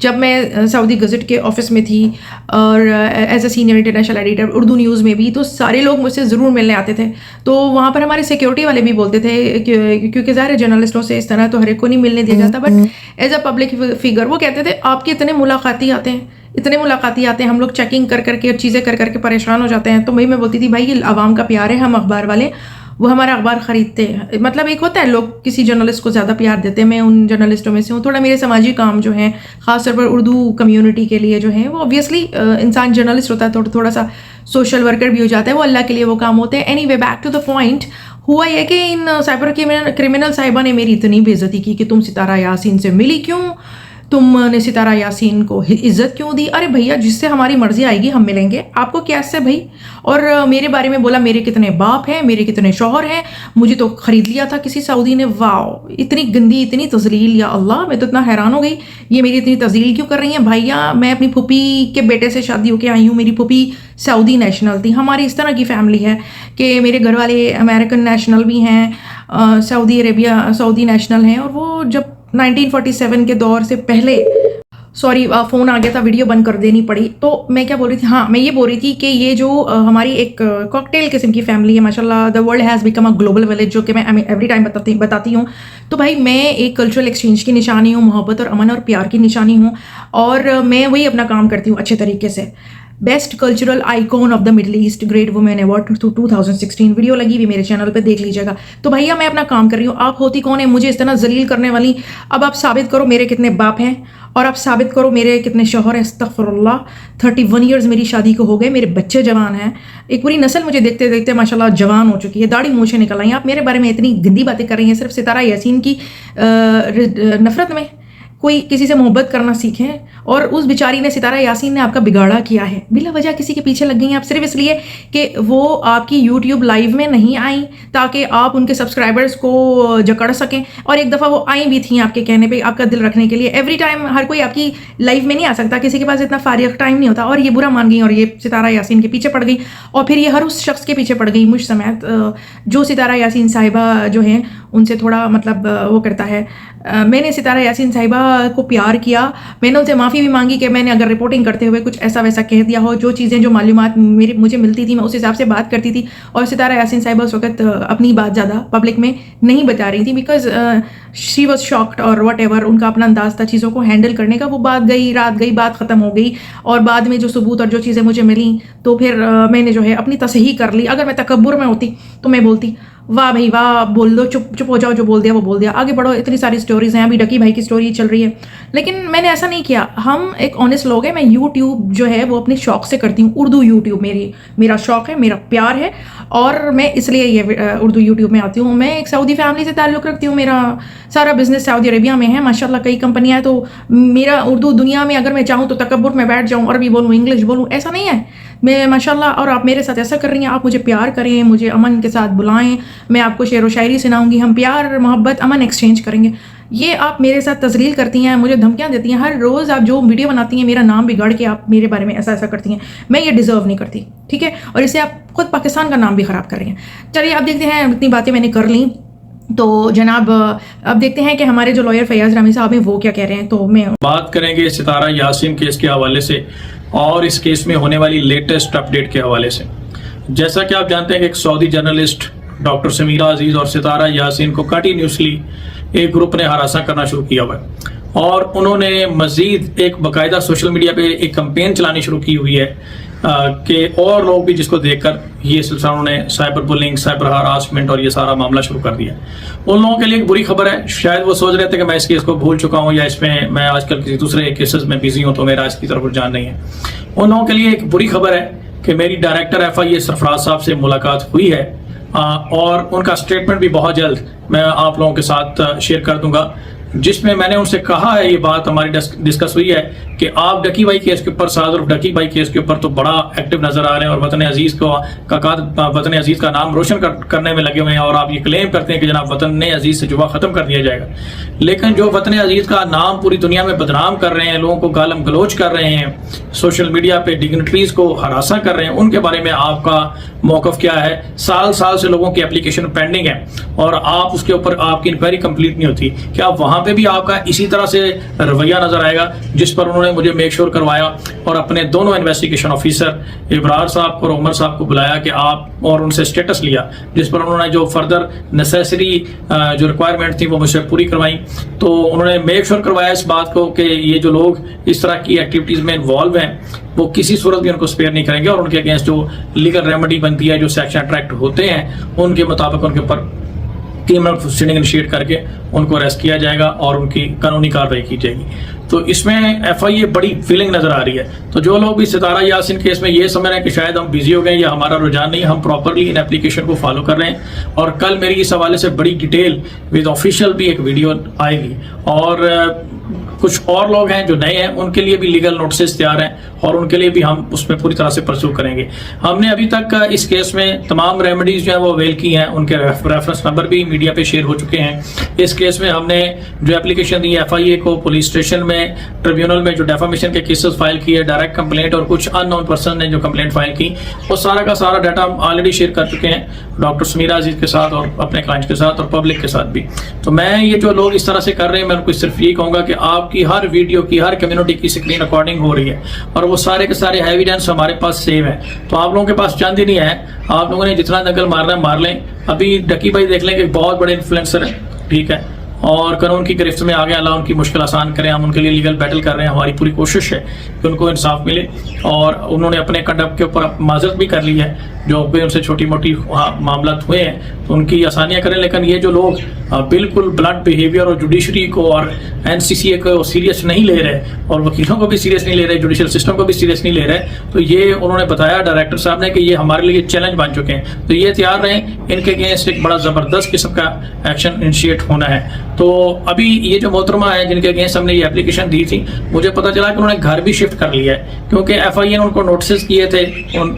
جب میں سعودی گزٹ کے آفس میں تھی اور as a senior international editor Urdu news میں بھی، تو سارے لوگ مجھ سے ضرور ملنے آتے تھے. تو وہاں پر ہمارے سیکیورٹی والے بھی بولتے تھے کیونکہ ظاہر ہے جرنلسٹوں سے اس طرح تو ہر ایک کو نہیں ملنے دیا جاتا، but as a public figure وہ کہتے تھے آپ کے اتنے ملاقاتی آتے ہیں، ہم لوگ چیکنگ کر کے چیزیں کر کے پریشان ہو جاتے ہیں. تو میں بولتی تھی بھائی یہ عوام کا پیار ہے، ہم اخبار والے وہ ہمارا اخبار خریدتے ہیں. مطلب ایک ہوتا ہے لوگ کسی جرنلسٹ کو زیادہ پیار دیتے ہیں، میں ان جرنلسٹوں میں سے ہوں. تھوڑا میرے سماجی کام جو ہیں خاص طور پر اردو کمیونٹی کے لیے جو ہیں، وہ اوبویسلی انسان جرنلسٹ ہوتا ہے تھوڑا سا سوشل ورکر بھی ہو جاتا ہے، وہ اللہ کے لیے وہ کام ہوتے ہیں. Anyway back to the point, ہوا یہ کہ ان سائبر کرمنل صاحبہ نے میری اتنی بے عزتی کی کہ تم ستارہ یاسین سے ملی کیوں، تم نے ستارہ یاسین کو عزت کیوں دی. ارے بھیا جس سے ہماری مرضی آئے گی ہم ملیں گے، آپ کو کیا سے بھائی. اور میرے بارے میں بولا میرے کتنے باپ ہیں، میرے کتنے شوہر ہیں، مجھے تو خرید لیا تھا کسی سعودی نے. واو، اتنی گندی، اتنی تذلیل، یا اللہ میں تو اتنا حیران ہو گئی یہ میری اتنی تذلیل کیوں کر رہی ہیں. بھائیا میں اپنی پھوپھی کے بیٹے سے شادی ہو کے آئی ہوں، میری پھوپھی سعودی نیشنل تھی. ہماری اس طرح کی فیملی ہے کہ میرے گھر والے امریکن نیشنل بھی ہیں، سعودی عربیہ سعودی نیشنل ہیں. اور وہ جب 1947 کے دور سے پہلے، سوری فون آ گیا تھا ویڈیو بند کر دینی پڑی. تو میں کیا بول رہی تھی، ہاں میں یہ بول رہی تھی کہ یہ جو ہماری ایک کاکٹیل قسم کی فیملی ہے، ماشاء اللہ the world has become a global village, جو کہ میں ایوری ٹائم بتاتی ہوں. تو بھائی میں ایک کلچرل ایکسچینج کی نشانی ہوں، محبت اور امن اور پیار کی نشانی ہوں، اور میں وہی اپنا کام کرتی ہوں اچھے طریقے سے. Best cultural icon of the Middle East great women award 2016 video لگی ہوئی میرے چینل پہ، دیکھ لیجیے گا. تو بھیا میں اپنا کام کر رہی ہوں، آپ ہوتی کون ہیں مجھے اس طرح ذلیل کرنے والی. اب آپ ثابت کرو میرے کتنے باپ ہیں، اور آپ ثابت کرو میرے کتنے شوہر ہیں. استغفر اللہ، 31 ایئرز میری شادی کو ہو گئے، میرے بچے جوان ہیں، ایک پوری نسل مجھے دیکھتے دیکھتے ماشاءاللہ جوان ہو چکی ہے، داڑھی مونچھیں نکل آئی. آپ میرے بارے میں اتنی گندی باتیں کر رہی ہیں صرف ستارہ یاسین کی نفرت میں. کوئی کسی سے محبت کرنا سیکھیں. اور اس بیچاری نے، ستارہ یاسین نے آپ کا بگاڑا کیا ہے، بلا وجہ کسی کے پیچھے لگ گئی ہیں آپ صرف اس لیے کہ وہ آپ کی یوٹیوب لائیو میں نہیں آئیں تاکہ آپ ان کے سبسکرائبرز کو جکڑ سکیں. اور ایک دفعہ وہ آئیں بھی تھیں آپ کے کہنے پہ، آپ کا دل رکھنے کے لیے. ایوری ٹائم ہر کوئی آپ کی لائیو میں نہیں آ سکتا، کسی کے پاس اتنا فارغ ٹائم نہیں ہوتا. اور یہ برا مان گئی اور یہ ستارہ یاسین کے پیچھے پڑ گئی، اور پھر یہ ہر اس شخص کے پیچھے پڑ گئی مجھ سمیت جو ستارہ یاسین صاحبہ جو ہیں ان سے تھوڑا مطلب وہ کرتا ہے. میں نے ستارہ یاسین صاحبہ کو پیار کیا، میں نے ان سے معافی بھی مانگی کہ میں نے اگر رپورٹنگ کرتے ہوئے کچھ ایسا ویسا کہہ دیا ہو. جو چیزیں جو معلومات مجھے ملتی تھی میں اس حساب سے بات کرتی تھی. اور ستارہ یاسین صاحبہ اس وقت اپنی بات زیادہ پبلک میں نہیں بتا رہی تھی، بیکاز شی واز شاکڈ اور واٹ ایور، ان کا اپنا انداز تھا چیزوں کو ہینڈل کرنے کا. وہ بات گئی، رات گئی، بات ختم ہو گئی. اور بعد میں جو ثبوت اور جو چیزیں مجھے ملیں تو پھر میں نے جو ہے اپنی تصحیح کر لی. اگر میں تکبر میں ہوتی تو میں بولتی واہ بھائی واہ، بول دو، چپ ہو جاؤ، جو بول دیا وہ بول دیا، آگے بڑھو. اتنی ساری سٹوریز ہیں، ابھی ڈکی بھائی کی سٹوری چل رہی ہے. لیکن میں نے ایسا نہیں کیا. ہم ایک آنیسٹ لوگ ہیں. میں یوٹیوب جو ہے وہ اپنے شوق سے کرتی ہوں. اردو یوٹیوب میرا شوق ہے، میرا پیار ہے، اور میں اس لیے یہ اردو یوٹیوب میں آتی ہوں. میں ایک سعودی فیملی سے تعلق رکھتی ہوں، میرا سارا بزنس سعودی عربیہ میں ہے ماشاءاللہ، کئی کمپنیاں ہیں. تو میرا اردو دنیا میں اگر میں چاہوں تو تکبر میں بیٹھ جاؤں، عربی بولوں، انگلش بولوں، ایسا نہیں ہے. میں ماشاءاللہ، اور آپ میرے ساتھ ایسا کر رہی ہیں، آپ مجھے پیار کریں، مجھے امن کے ساتھ بلائیں، میں آپ کو شعر و شاعری سناؤں گی، ہم پیار محبت امن ایکسچینج کریں گے. یہ آپ میرے ساتھ تذلیل کرتی ہیں، مجھے دھمکیاں دیتی ہیں. ہر روز آپ جو ویڈیو بناتی ہیں میرا نام بگاڑ کے آپ میرے بارے میں ایسا کرتی ہیں. میں یہ ڈیزرو نہیں کرتی، ٹھیک ہے؟ اور اسے آپ خود پاکستان کا نام بھی خراب کر رہی ہیں. چلیے اب دیکھتے ہیں، اتنی باتیں میں نے کر لیں تو جناب اب دیکھتے ہیں کہ ہمارے جو لائر فیاض رامی صاحب ہیں وہ کیا کہہ رہے ہیں. تو میں بات کریں گے ستارہ یاسین کیس کے حوالے سے اور اس کیس میں ہونے والی لیٹسٹ اپڈیٹ کے حوالے سے. جیسا کہ آپ جانتے ہیں کہ ایک سعودی جرنلسٹ ڈاکٹر سمیرہ عزیز اور ستارہ یاسین کو کنٹینیوسلی ایک گروپ نے ہراساں کرنا شروع کیا ہوا ہے، اور انہوں نے مزید ایک باقاعدہ سوشل میڈیا پہ ایک کمپین چلانی شروع کی ہوئی ہے کہ اور لوگ بھی جس کو دیکھ کر یہ سلسلہ انہوں نے سائبر بلنگ، سائبر ہراسمنٹ اور یہ سارا معاملہ شروع کر دیا. ان لوگوں کے لیے ایک بری خبر ہے. شاید وہ سوچ رہے تھے کہ میں اس کیس کو بھول چکا ہوں یا اس میں آج کل کسی دوسرے کیسز میں بزی ہوں تو میرا اس کی طرف رجحان نہیں ہے. ان لوگوں کے لیے ایک بری خبر ہے کہ میری ڈائریکٹر FIA سرفراز صاحب سے ملاقات ہوئی ہے، اور ان کا اسٹیٹمنٹ بھی بہت جلد میں آپ لوگوں کے ساتھ شیئر کر دوں گا، جس میں نے ان سے کہا ہے، یہ بات ہماری ڈسکس ہوئی ہے کہ آپ ڈکی بھائی کیس کے اوپر سعد الرف ڈکی بھائی کیس کے اوپر تو بڑا ایکٹیو نظر آ رہے ہیں اور وطن عزیز کا نام روشن کرنے میں لگے ہوئے ہیں، اور آپ یہ کلیم کرتے ہیں کہ جناب وطن عزیز سے جوا ختم کر دیا جائے گا، لیکن جو وطن عزیز کا نام پوری دنیا میں بدنام کر رہے ہیں، لوگوں کو گالم گلوچ کر رہے ہیں، سوشل میڈیا پہ ڈگنیٹریز کو ہراساں کر رہے ہیں، ان کے بارے میں آپ کا موقف کیا ہے؟ سال سے لوگوں کی اپلیکیشن پینڈنگ ہے اور آپ اس کے اوپر آپ کی انکوائری کمپلیٹ نہیں ہوتی، کیا وہاں پہ بھی آپ کا اسی طرح سے رویہ نظر آئے گا جس پر انہوں نے مجھے میک شور کروایا اور اپنے دونوں انویسٹیگیشن آفیسر ابرار صاحب اور عمر صاحب کو بلایا کہ آپ اور ان سے اسٹیٹس لیا، جس پر انہوں نے جو فردر نیسیسری جو ریکوائرمنٹ تھی وہ مجھ سے پوری کروائیں، تو انہوں نے میک شور کروایا اس بات کو کہ یہ جو لوگ اس طرح کی ایکٹیویٹیز میں انوالو ہیں وہ کسی صورت بھی ان کو سپیئر نہیں کریں گے، اور ان کے اگینسٹ جو لیگل ریمیڈی بنتی ہے، جو سیکشن اٹریکٹ ہوتے ہیں، ان کے مطابق ان کے اوپر کرمنل پروسیڈنگ انیشیٹ کر کے ان کو اریسٹ کیا جائے گا اور ان کی قانونی کارروائی کی جائے گی۔ تو اس میں ایف آئی اے بڑی فیلنگ نظر آ رہی ہے۔ تو جو لوگ بھی ستارہ یاسین کیس میں یہ سمجھ رہے ہیں کہ شاید ہم بزی ہو گئے یا ہمارا رجحان نہیں، ہم پراپرلی ان اپلیکیشن کو فالو کر رہے ہیں، اور کل میری اس حوالے سے بڑی ڈیٹیل ود آفیشیل بھی ایک ویڈیو آئے گی، اور کچھ اور لوگ ہیں جو نئے ہیں ان کے لیے بھی لیگل نوٹسز تیار ہیں اور ان کے لیے بھی ہم اس میں پوری طرح سے پرسو کریں گے۔ ہم نے ابھی تک اس کیس میں تمام ریمیڈیز جو ہیں وہ اویل کی ہیں، ان کے ریفرنس نمبر بھی میڈیا پہ شیئر ہو چکے ہیں۔ اس کیس میں ہم نے جو اپلیکیشن دی ایف آئی اے کو پولیس اسٹیشن میں ٹریبیونل میں جو ڈیفامیشن کے کیسز فائل کیے، ڈائریکٹ کمپلینٹ اور کچھ ان نون پرسن نے جو کمپلینٹ فائل کی، وہ سارا کا سارا ڈیٹا ہم آلریڈی شیئر کر چکے ہیں ڈاکٹر سمیرہ عزیز کے ساتھ اور اپنے کلائنٹ کے ساتھ اور پبلک کے ساتھ بھی۔ تو میں یہ جو لوگ اس طرح سے کر رہے ہیں، میں ان کو صرف یہ کہوں گا کہ آپ کی ہر ویڈیو کی ہر کمیونٹی کی اسکرین ریکارڈنگ ہو رہی ہے اور وہ سارے کے سارے ایویڈنس ہمارے پاس سیو ہیں، تو آپ لوگوں کے پاس چند ہی نہیں ہے، آپ لوگوں نے جتنا دنگل مارنا ہے مار لیں۔ ابھی ڈکی بھائی دیکھ لیں کہ بہت بڑے انفلوئنسر ہیں، ٹھیک ہے، اور قانون کی گرفت میں آگے اللہ ان کی مشکل آسان کریں، ہم ان کے لیے لیگل بیٹل کر رہے ہیں، ہماری پوری کوشش ہے کہ ان کو انصاف ملے، اور انہوں نے اپنے کنڈکٹ کے اوپر معذرت بھی کر لی ہے، جو بھی ان سے چھوٹی موٹی معاملات ہوئے ہیں تو ان کی آسانیاں کریں، لیکن یہ جو لوگ بالکل بلنٹ بیہیویئر اور جوڈیشری کو اور این سی سی اے کو سیریس نہیں لے رہے اور وکیلوں کو بھی سیریس نہیں لے رہے، جوڈیشل سسٹم کو بھی سیریس نہیں لے رہے، تو یہ انہوں نے بتایا ڈائریکٹر صاحب نے کہ یہ ہمارے لیے چیلنج بن چکے ہیں، تو یہ تیار رہیں، ان کے اگینسٹ ایک بڑا زبردست قسم کا ایکشن انیشیٹ ہونا ہے۔ تو ابھی یہ جو محترمہ ہے جن کے اگینسٹ ہم نے یہ اپلیکیشن دی تھی، مجھے پتا چلا کہ انہوں نے گھر بھی شفٹ کر لیا ہے، کیونکہ ایف آئی اے نے ان کو نوٹسز کیے تھے،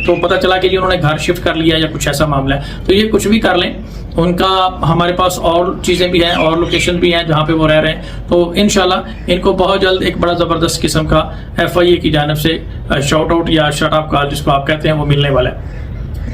تو پتا چلا کہ انہوں نے گھر شفٹ کر لیا یا کچھ ایسا معاملہ ہے، تو یہ کچھ بھی کر لیں، ان کا ہمارے پاس اور چیزیں بھی ہیں اور لوکیشن بھی ہیں جہاں پہ وہ رہ رہے ہیں، تو انشاءاللہ ان کو بہت جلد ایک بڑا زبردست قسم کا ایف آئی اے کی جانب سے شاؤٹ آؤٹ یا شٹ اپ کال جس کو آپ کہتے ہیں وہ ملنے والا ہے۔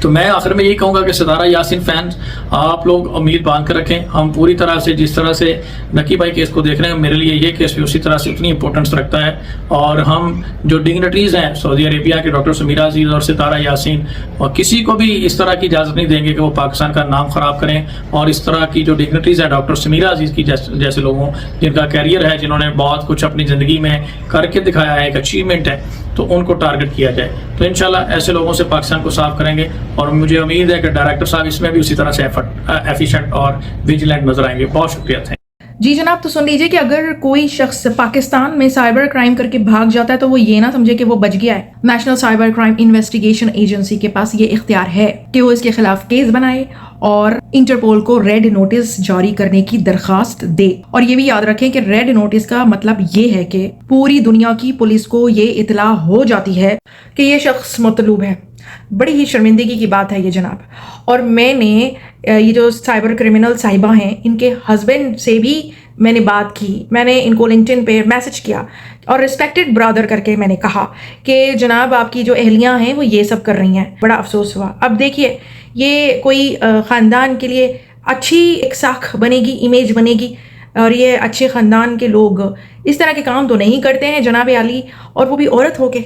تو میں آخر میں یہی کہوں گا کہ ستارہ یاسین فینس آپ لوگ امید باندھ کر رکھیں، ہم پوری طرح سے جس طرح سے نکی بھائی کیس کو دیکھ رہے ہیں، میرے لیے یہ کیس بھی اسی طرح سے اتنی امپورٹنس رکھتا ہے، اور ہم جو ڈگنیٹریز ہیں سعودی عربیہ کے ڈاکٹر سمیرہ عزیز اور ستارہ یاسین، اور کسی کو بھی اس طرح کی اجازت نہیں دیں گے کہ وہ پاکستان کا نام خراب کریں، اور اس طرح کی جو ڈگنیٹریز ہیں ڈاکٹر سمیرہ عزیز کی جیسے لوگوں جن کا کیریئر ہے، جنہوں نے بہت کچھ اپنی زندگی میں کر کے دکھایا ہے، ایک اچیومنٹ ہے، تو ان کو ٹارگٹ کیا جائے، تو انشاءاللہ ایسے لوگوں سے پاکستان کو صاف کریں گے، اور مجھے امید ہے کہ ڈائریکٹر صاحب اس میں بھی اسی طرح سے ایفیشینٹ اور ویجیلنٹ نظر آئیں گے۔ بہت شکریہ تھینک۔ جی جناب، تو سن لیجئے کہ اگر کوئی شخص پاکستان میں سائبر کرائم کر کے بھاگ جاتا ہے تو وہ یہ نہ سمجھے کہ وہ بچ گیا ہے۔ National cyber crime investigation agency کے پاس یہ اختیار ہے کہ وہ اس کے خلاف کیس بنائے اور انٹرپول کو ریڈ نوٹس جاری کرنے کی درخواست دے، اور یہ بھی یاد رکھیں کہ ریڈ نوٹس کا مطلب یہ ہے کہ پوری دنیا کی پولیس کو یہ اطلاع ہو جاتی ہے کہ یہ شخص مطلوب ہے۔ بڑی ہی شرمندگی کی بات ہے یہ جناب، اور میں نے یہ جو سائبر کرمنل صاحبہ ہیں ان کے ہسبینڈ سے بھی میں نے بات کی، میں نے ان کو لنکڈ ان پہ میسج کیا اور ریسپیکٹڈ برادر کر کے میں نے کہا کہ جناب آپ کی جو اہلیاں ہیں وہ یہ سب کر رہی ہیں۔ بڑا افسوس ہوا۔ اب دیکھیے یہ کوئی خاندان کے لیے اچھی ایک ساکھ بنے گی، امیج بنے گی، اور یہ اچھے خاندان کے لوگ اس طرح کے کام تو نہیں کرتے ہیں جناب عالی، اور وہ بھی عورت ہو کے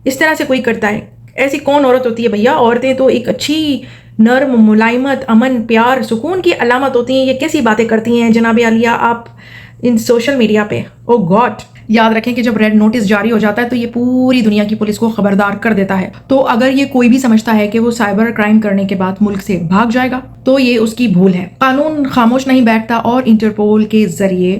اس طرح سے کوئی کرتا ہے؟ ایسی کون عورت ہوتی ہے بھیا؟ عورتیں تو ایک اچھی نرم، ملائمت، امن، پیار، سکون کی علامت ہوتی ہیں، یہ کیسی باتیں کرتی ہیں جناب عالیہ آپ ان سوشل میڈیا پہ؟ او گاڈ! یاد رکھیں کہ جب ریڈ نوٹس جاری ہو جاتا ہے تو یہ پوری دنیا کی پولیس کو خبردار کر دیتا ہے، تو اگر یہ کوئی بھی سمجھتا ہے کہ وہ سائبر کرائم کرنے کے بعد ملک سے بھاگ جائے گا تو یہ اس کی بھول ہے۔ قانون خاموش نہیں بیٹھتا اور انٹرپول کے ذریعے